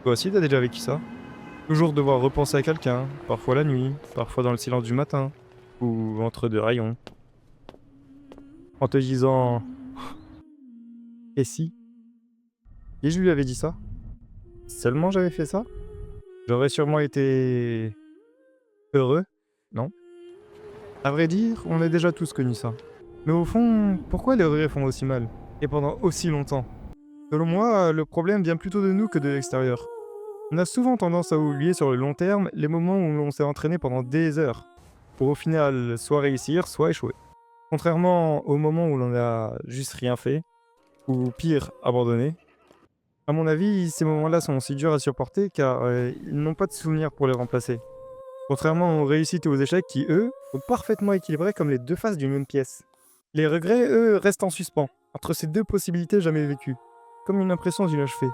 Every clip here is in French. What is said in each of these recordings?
Toi aussi, t'as déjà vécu ça? Toujours devoir repenser à quelqu'un, parfois la nuit, parfois dans le silence du matin, ou entre deux rayons, en te disant «Et si? Et je lui avais dit ça? Seulement j'avais fait ça?» J'aurais sûrement été heureux, non? À vrai dire, on a déjà tous connu ça. Mais au fond, pourquoi les regrets font aussi mal? Et pendant aussi longtemps? Selon moi, le problème vient plutôt de nous que de l'extérieur. On a souvent tendance à oublier sur le long terme les moments où on s'est entraîné pendant des heures, pour au final soit réussir, soit échouer. Contrairement aux moments où l'on a juste rien fait, ou pire, abandonné, à mon avis, ces moments-là sont aussi durs à supporter car ils n'ont pas de souvenirs pour les remplacer. Contrairement aux réussites et aux échecs qui, eux, sont parfaitement équilibrés comme les deux faces d'une même pièce. Les regrets, eux, restent en suspens, entre ces deux possibilités jamais vécues, comme une impression d'inachevée.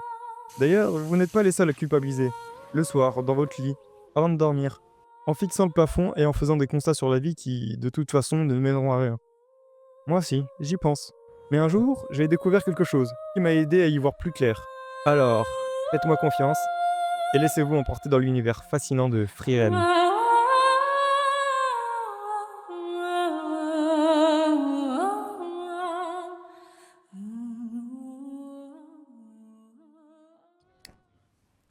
D'ailleurs, vous n'êtes pas les seuls à culpabiliser. Le soir, dans votre lit, avant de dormir, en fixant le plafond et en faisant des constats sur la vie qui, de toute façon, ne mèneront à rien. Moi aussi, j'y pense. Mais un jour, j'ai découvert quelque chose qui m'a aidé à y voir plus clair. Alors, faites-moi confiance et laissez-vous emporter dans l'univers fascinant de Frieren.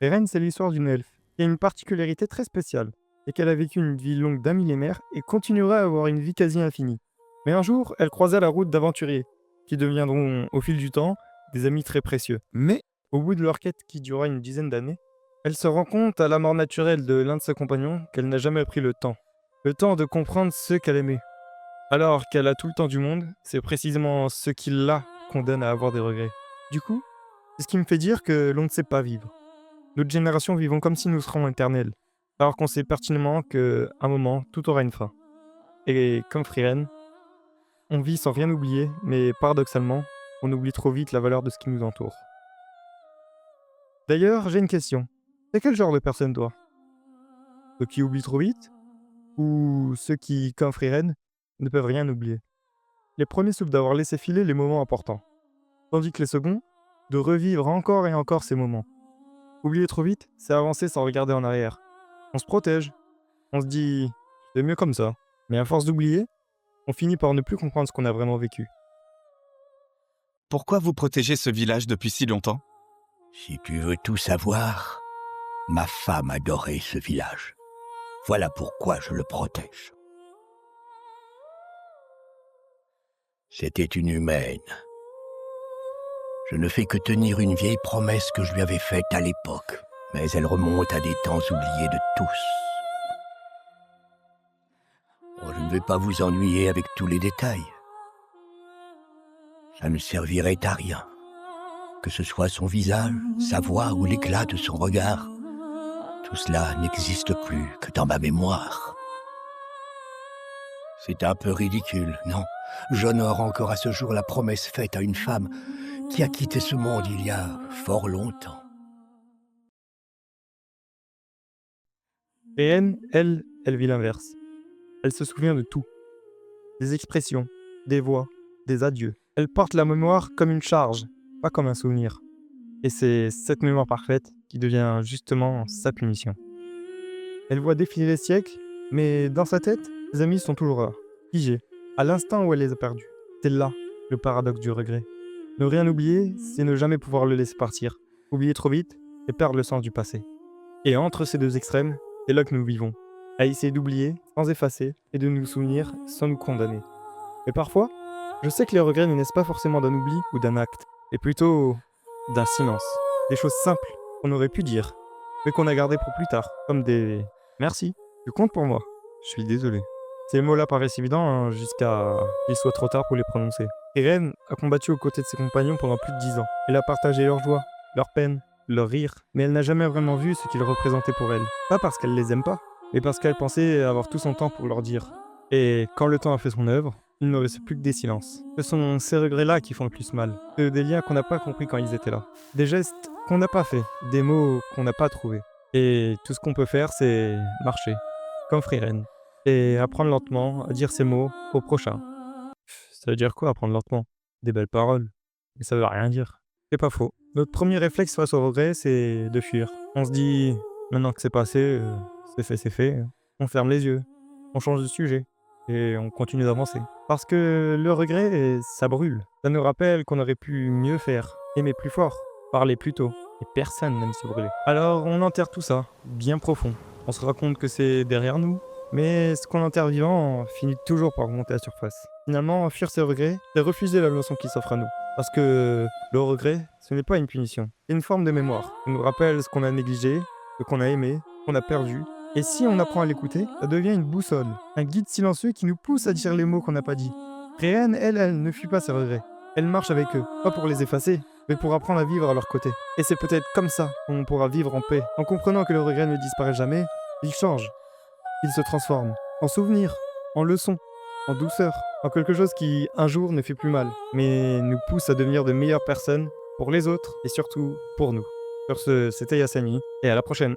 Frieren, c'est l'histoire d'une elfe qui a une particularité très spéciale, et qu'elle a vécu une vie longue d'un millénaire et continuera à avoir une vie quasi infinie. Mais un jour, elle croisa la route d'aventuriers, qui deviendront, au fil du temps, des amis très précieux. Mais, au bout de leur quête qui dura une dizaine d'années, elle se rend compte à la mort naturelle de l'un de ses compagnons qu'elle n'a jamais pris le temps. Le temps de comprendre ce qu'elle aimait. Alors qu'elle a tout le temps du monde, c'est précisément ce qui la condamne à avoir des regrets. Du coup, c'est ce qui me fait dire que l'on ne sait pas vivre. Notre génération vivons comme si nous serions éternels, alors qu'on sait pertinemment qu'à un moment, tout aura une fin. Et comme Frieren, on vit sans rien oublier, mais paradoxalement, on oublie trop vite la valeur de ce qui nous entoure. D'ailleurs, j'ai une question. C'est quel genre de personne toi? Ceux qui oublient trop vite? Ou ceux qui, comme Frieren, ne peuvent rien oublier? Les premiers souffrent d'avoir laissé filer les moments importants, tandis que les seconds, de revivre encore et encore ces moments. Oublier trop vite, c'est avancer sans regarder en arrière. On se protège, on se dit c'est mieux comme ça. Mais à force d'oublier, on finit par ne plus comprendre ce qu'on a vraiment vécu. Pourquoi vous protégez ce village depuis si longtemps? Si tu veux tout savoir, ma femme adorait ce village. Voilà pourquoi je le protège. C'était une humaine. Je ne fais que tenir une vieille promesse que je lui avais faite à l'époque, mais elle remonte à des temps oubliés de tous. Bon, je ne vais pas vous ennuyer avec tous les détails. Ça ne servirait à rien. Que ce soit son visage, sa voix ou l'éclat de son regard, tout cela n'existe plus que dans ma mémoire. C'est un peu ridicule, non? J'honore encore à ce jour la promesse faite à une femme qui a quitté ce monde il y a fort longtemps. Et elle vit l'inverse. Elle se souvient de tout. Des expressions, des voix, des adieux. Elle porte la mémoire comme une charge, pas comme un souvenir. Et c'est cette mémoire parfaite qui devient justement sa punition. Elle voit défiler les siècles, mais dans sa tête, ses amis sont toujours là, figés, à l'instant où elle les a perdus. C'est là le paradoxe du regret. Ne rien oublier, c'est ne jamais pouvoir le laisser partir. Oublier trop vite et perdre le sens du passé. Et entre ces deux extrêmes, c'est là que nous vivons. À essayer d'oublier sans effacer et de nous souvenir sans nous condamner. Mais parfois, je sais que les regrets ne naissent pas forcément d'un oubli ou d'un acte, mais plutôt d'un silence. Des choses simples qu'on aurait pu dire, mais qu'on a gardées pour plus tard, comme des merci, tu comptes pour moi, je suis désolé. Ces mots-là paraissent évidents jusqu'à qu'il soit trop tard pour les prononcer. Irène a combattu aux côtés de ses compagnons pendant plus de 10 ans. Elle a partagé leur joie, leur peine, leur rire, mais elle n'a jamais vraiment vu ce qu'ils représentaient pour elle. Pas parce qu'elle les aime pas, mais parce qu'elle pensait avoir tout son temps pour leur dire. Et quand le temps a fait son œuvre, il ne reste plus que des silences. Ce sont ces regrets-là qui font le plus mal. Des liens qu'on n'a pas compris quand ils étaient là. Des gestes qu'on n'a pas faits. Des mots qu'on n'a pas trouvés. Et tout ce qu'on peut faire, c'est marcher. Comme Frieren. Et apprendre lentement à dire ces mots au prochain. Ça veut dire quoi apprendre lentement? Des belles paroles. Mais ça veut rien dire. C'est pas faux. Notre premier réflexe face au regret, c'est de fuir. On se dit, maintenant que c'est passé, c'est fait. On ferme les yeux, on change de sujet et on continue d'avancer. Parce que le regret, ça brûle. Ça nous rappelle qu'on aurait pu mieux faire, aimer plus fort, parler plus tôt. Et personne n'aime se brûler. Alors on enterre tout ça, bien profond. On se raconte que c'est derrière nous, mais ce qu'on enterre vivant finit toujours par remonter à la surface. Finalement, fuir ses regrets, c'est refuser la leçon qui s'offre à nous. Parce que le regret, ce n'est pas une punition, c'est une forme de mémoire. Il nous rappelle ce qu'on a négligé, ce qu'on a aimé, ce qu'on a perdu. Et si on apprend à l'écouter, ça devient une boussole, un guide silencieux qui nous pousse à dire les mots qu'on n'a pas dit. Réane, elle ne fuit pas ses regrets. Elle marche avec eux, pas pour les effacer, mais pour apprendre à vivre à leur côté. Et c'est peut-être comme ça qu'on pourra vivre en paix, en comprenant que le regret ne disparaît jamais, il change, il se transforme, en souvenir, en leçon, en douceur, en quelque chose qui, un jour, ne fait plus mal, mais nous pousse à devenir de meilleures personnes pour les autres et surtout pour nous. Sur ce, c'était Yassani, et à la prochaine.